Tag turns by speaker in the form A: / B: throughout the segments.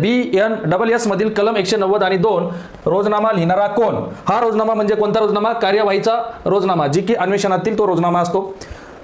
A: BNSS मधील कलम 190 आणि 2 रोजनामा लिहिणारा कोण? हा रोजनामा म्हणजे कोणता रोजनामा? कार्यवाहीचा रोजनामा, जी की अन्वेषणातील तो रोजनामा असतो.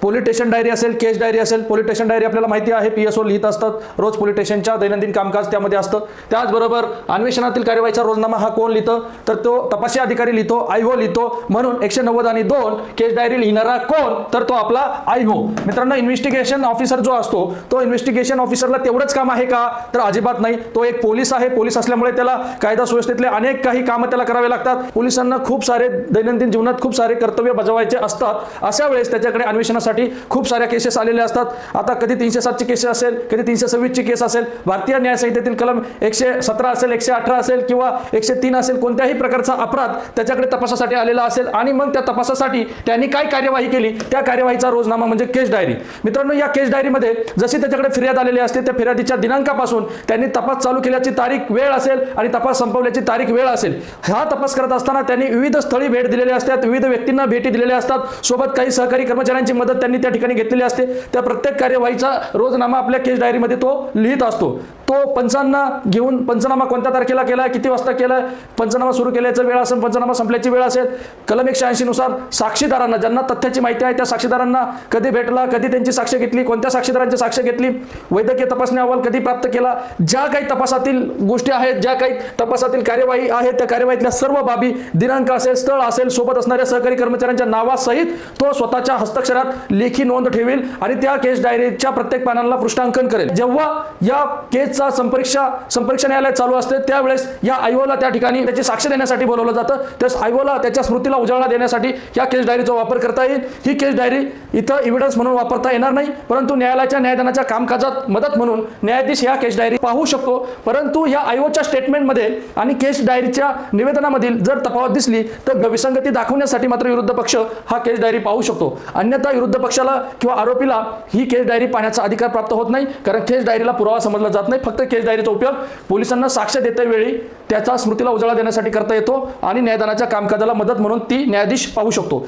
A: पोलीस स्टेशन डायरी असेल, केस डायरी असेल. पोलीस स्टेशन डायरी आपल्याला माहिती आहे PSO लिहित असतात रोज पोलीस स्टेशनच्या दैनंदिन कामकाज त्यामध्ये असतं. त्याचबरोबर अन्वेषणातील कार्यवाहीचा रोजनामा हा कोण लिहितं? तर तो तपासी अधिकारी लिहितो, IO लिहितो. म्हणून 190 आणि 2 केस डायरी लिहिणारा कोण? तर तो आपला IO. मित्रांनो, इन्व्हेस्टिगेशन ऑफिसर जो असतो तो इन्व्हेस्टिगेशन ऑफिसरला तेवढंच काम आहे का? तर अजिबात नाही. तो एक पोलीस आहे. पोलीस असल्यामुळे त्याला कायदा सुव्यवस्थेतले अनेक काही कामं त्याला करावे लागतात. पोलिसांना खूप सारे दैनंदिन जीवनात खूप सारे कर्तव्य बजावायचे असतात. अशा वेळेस त्याच्याकडे अन्वेषणासाठी खूप साऱ्या केसेस आलेल्या असतात. आता कधी 307 ची केस असेल, कधी 326 ची केस असेल. भारतीय न्याय संहितेतील कलम 117 असेल, 118 असेल किंवा 103 असेल, कोणत्याही प्रकारचा अपराध त्याच्याकडे तपासासाठी आलेला असेल आणि मग त्या तपासासाठी त्यांनी काय कार्यवाही केली त्या कार्यवाहीचा रोजनामा म्हणजे केस डायरी. मित्रांनो, या केस डायरीमध्ये जशी त्याच्याकडे फिर्याद आलेली असते त्या फिर्यादीच्या दिनांकापासून त्यांनी तपास चालू केल्याची तारीख वेळ असेल आणि तपास संपवल्याची तारीख वेळ असेल. हा तपास करत असताना त्यांनी विविध स्थळी भेट दिलेली असतात, विविध व्यक्तींना भेटी दिलेल्या असतात, सोबत काही सहकारी कर्मचाऱ्यांची मदत त्यांनी त्या ठिकाणी घेतलेली असते. त्या प्रत्येक कार्यवाहीचा रोजनामा आपल्या केस डायरीमध्ये तो लिहित असतो. तो पंचांना घेऊन पंचनामा कोणत्या तारखेला केला, किती वाजता केला, पंचनामा सुरू केल्याचा वेळ असेल, पंचनामा संपल्याची वेळ असेल. कलम 180 नुसार साक्षीदारांना, ज्यांना तथ्याची माहिती आहे त्या साक्षीदारांना कधी भेटला, कधी त्यांची साक्ष घेतली, कोणत्या साक्षीदारांची साक्ष घेतली, वैद्यकीय तपासणी अहवाल कधी प्राप्त केला, ज्या काही तपासातील गोष्टी आहेत, ज्या काही तपासातील कार्यवाही आहेत त्या कार्यवाहीतल्या सर्व बाबी, दिनांक असेल, स्थळ असेल, सोबत असणाऱ्या सहकारी कर्मचाऱ्यांच्या नावासहित तो स्वतःच्या हस्ताक्षरात लेखी नोंद ठेवेल आणि त्या केस डायरीच्या प्रत्येक पानांना पृष्ठांकन करेल. जेव्हा या केसचा संपरीक्षा न्यायालय चालू असते त्यावेळेस या IOला त्या ठिकाणी त्याची साक्ष देण्यासाठी बोलवलं जातं. त्यास IOला त्याच्या स्मृतीला उजाळा देण्यासाठी या केस डायरीचा वापर करता येईल. ही केस डायरी इथं एव्हिडन्स म्हणून वापरता येणार नाही, परंतु न्यायालयाच्या न्यायदानाच्या कामकाजात मदत म्हणून न्यायाधीश या केस डायरी पाहू शकतो. परंतु या IOच्या स्टेटमेंटमध्ये आणि केस डायरीच्या निवेदनामधील जर तफावत दिसली तर विसंगती दाखवण्यासाठी मात्र विरुद्ध पक्ष हा केस डायरी पाहू शकतो. अन्यथा विरुद्ध पक्षाला किंवा आरोपीला ही केस डायरी पाहण्याचा अधिकार प्राप्त होत नाही, कारण केस डायरीला पुरावा समजला जात नाही. फक्त केस डायरीचा उपयोग पोलिसांना साक्ष देते वेळी त्याचा स्मृतीला उजाळा देण्यासाठी करता येतो आणि न्यायदानाच्या कामकाजाला मदत म्हणून ती न्यायाधीश पाहू शकतो.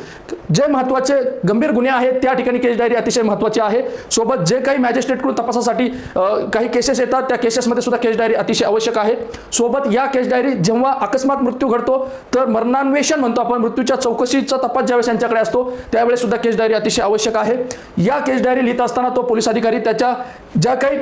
A: जे महत्त्वाचे गंभीर गुन्हे आहेत त्या ठिकाणी केस डायरी अतिशय महत्त्वाची आहे. सोबत जे काही मॅजिस्ट्रेटकडून तपासासाठी काही केसेस येतात त्या केसेसमध्ये सुद्धा केस डायरी अतिशय आवश्यक आहे. सोबत या केस डायरी जेव्हा अकस्मात मृत्यू घडतो तर मरणान्वेषण म्हणतो आपण, मृत्यूच्या चौकशीचा तपास ज्यावेळेस यांच्याकडे असतो त्यावेळेस सुद्धा केस डायरी अतिशय आवश्यक आहे. या केस डायरी लिहित असताना तो पोलीस अधिकारी त्याच्या ज्या काही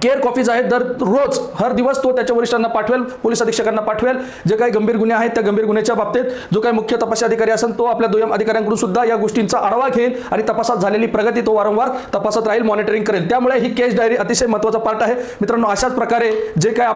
A: केअर कॉपीज आहेत दररोज हर दिवस तो त्याच्या वरिष्ठांना पाठवेल, पोलीस अधीक्षकांना पाठवेल. जे काही गंभीर गुन्हे आहेत त्या गंभीर गुन्ह्याच्या बाबतीत जो काही मुख्य तपासी अधिकारी असेल तो आपल्या दुय्यम अधिकाऱ्यांकडून सुद्धा या गोष्टींचा आढावा घेईल आणि तपासात झालेली प्रगती तो वारंवार तपासत राहील, मॉनिटरिंग करेल. त्यामुळे ही केस डायरी अतिशय महत्त्वाचा पार्ट आहे. मित्रांनो, अशाच प्रकारे जे काय